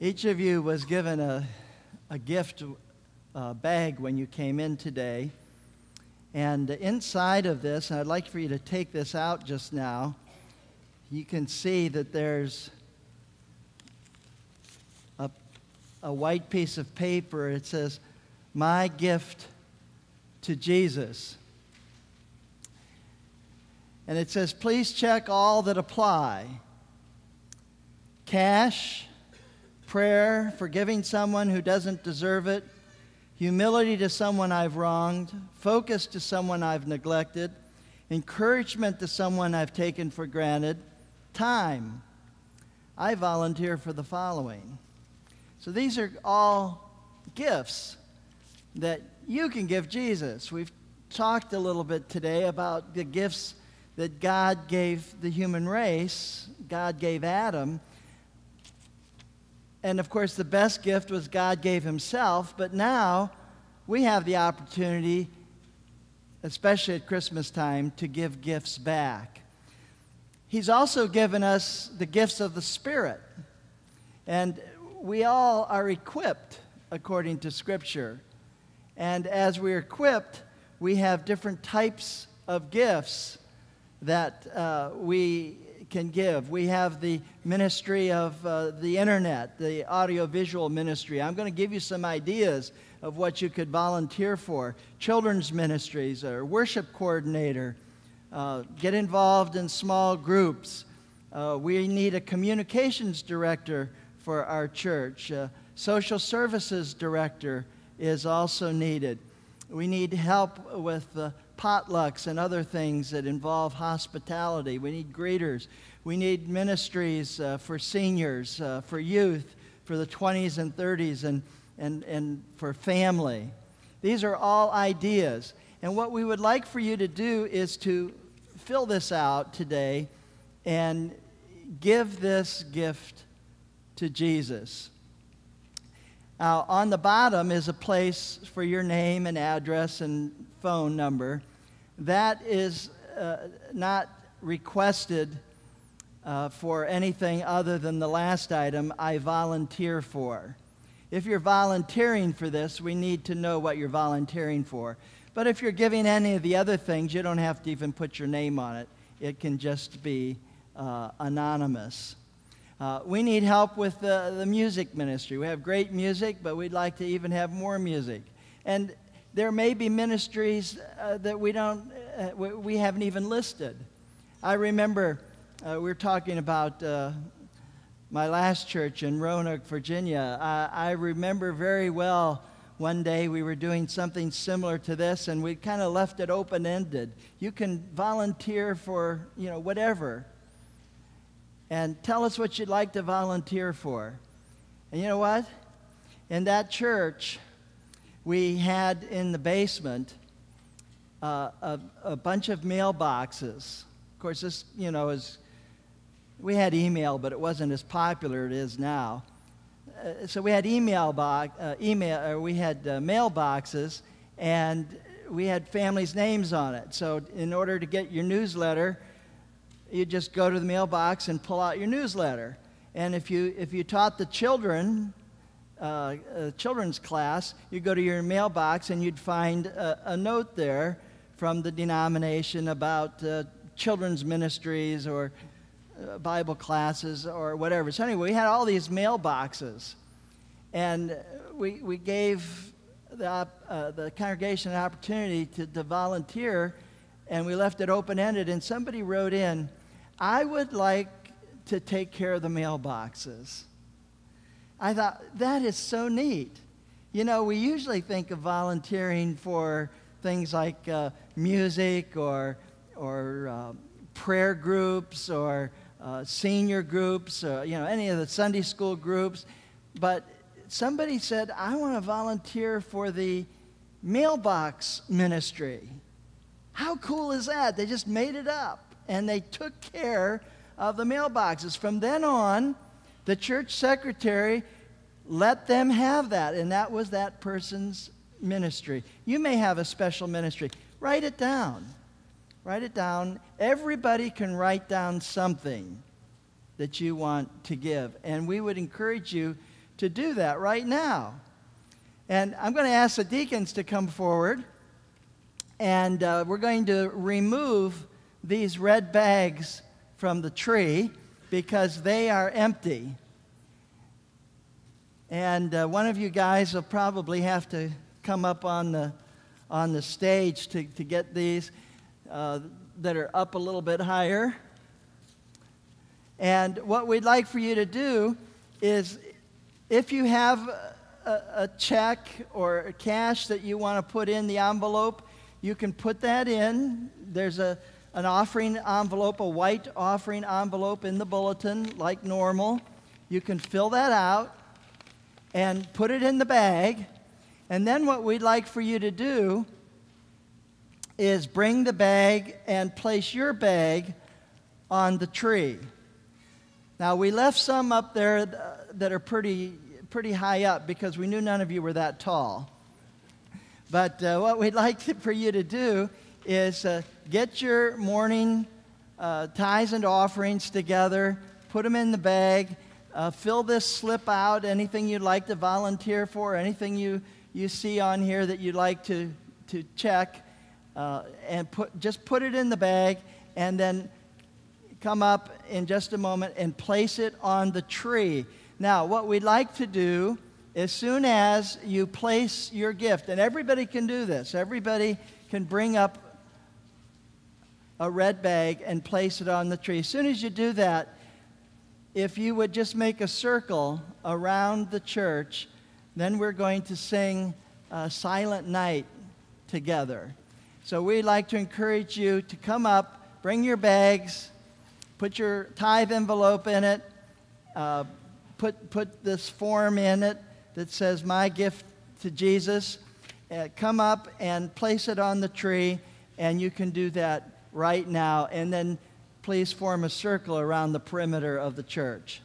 Each of you was given a gift bag when you came in today. And inside of this, and I'd like for you to take this out just now, you can see that there's a white piece of paper. It says, "My gift to Jesus." And it says, please check all that apply. Cash, prayer, forgiving someone who doesn't deserve it, humility to someone I've wronged, focus to someone I've neglected, encouragement to someone I've taken for granted, time. I volunteer for the following. So these are all gifts that you can give Jesus. We've talked a little bit today about the gifts that God gave the human race. God gave Adam. And of course, the best gift was God gave himself. But now we have the opportunity, especially at Christmas time, to give gifts back. He's also given us the gifts of the Spirit. And we all are equipped according to Scripture. And as we're equipped, we have different types of gifts that we can give. We have the ministry of the internet, the audiovisual ministry. I'm going to give you some ideas of what you could volunteer for. Children's ministries, or worship coordinator. Get involved in small groups. We need a communications director for our church. Social services director is also needed. We need help with potlucks and other things that involve hospitality. We need greeters. We need ministries for seniors, for youth, for the 20s and 30s, and for family. These are all ideas. And what we would like for you to do is to fill this out today and give this gift to Jesus. Now, on the bottom is a place for your name and address and phone number. That is not requested for anything other than the last item, I volunteer for. If you're volunteering for this, we need to know what you're volunteering for. But if you're giving any of the other things, you don't have to even put your name on it. It can just be anonymous. We need help with the music ministry. We have great music, but we'd like to even have more music. And there may be ministries that we haven't even listed. I remember we were talking about my last church in Roanoke, Virginia. I remember very well one day we were doing something similar to this, and we kind of left it open-ended. You can volunteer for, whatever. And tell us what you'd like to volunteer for. And you know what? In that church, we had in the basement a bunch of mailboxes. Of course, this, we had email, but it wasn't as popular as it is now. So we had mailboxes, and we had families' names on it. So in order to get your newsletter, you just go to the mailbox and pull out your newsletter. And if you taught the children, children's class, you go to your mailbox and you'd find a note there from the denomination about children's ministries or Bible classes or whatever. So anyway, we had all these mailboxes, and we gave the congregation an opportunity to volunteer, and we left it open-ended. And somebody wrote in, I would like to take care of the mailboxes. I thought, that is so neat. We usually think of volunteering for things like music or prayer groups or senior groups, or, any of the Sunday school groups. But somebody said, I want to volunteer for the mailbox ministry. How cool is that? They just made it up, and they took care of the mailboxes. From then on, the church secretary let them have that, and that was that person's ministry. You may have a special ministry. Write it down. Write it down. Everybody can write down something that you want to give. And we would encourage you to do that right now. And I'm going to ask the deacons to come forward, and we're going to remove these red bags from the tree because they are empty. And one of you guys will probably have to come up on the stage to get these that are up a little bit higher. And what we'd like for you to do is, if you have a check or cash that you want to put in the envelope, you can put that in. There's an offering envelope, a white offering envelope in the bulletin like normal. You can fill that out and put it in the bag. And then what we'd like for you to do is bring the bag and place your bag on the tree. Now, we left some up there that are pretty high up because we knew none of you were that tall. But what we'd like for you to do is get your morning tithes and offerings together, put them in the bag, fill this slip out, anything you'd like to volunteer for, anything you see on here that you'd like to check, and just put it in the bag, and then come up in just a moment and place it on the tree. Now, what we'd like to do, as soon as you place your gift, and everybody can do this, everybody can bring up a red bag and place it on the tree. As soon as you do that, if you would just make a circle around the church, then we're going to sing Silent Night together. So we'd like to encourage you to come up, bring your bags, put your tithe envelope in it, put this form in it that says, "My gift to Jesus." Come up and place it on the tree, and you can do that right now. And then please form a circle around the perimeter of the church.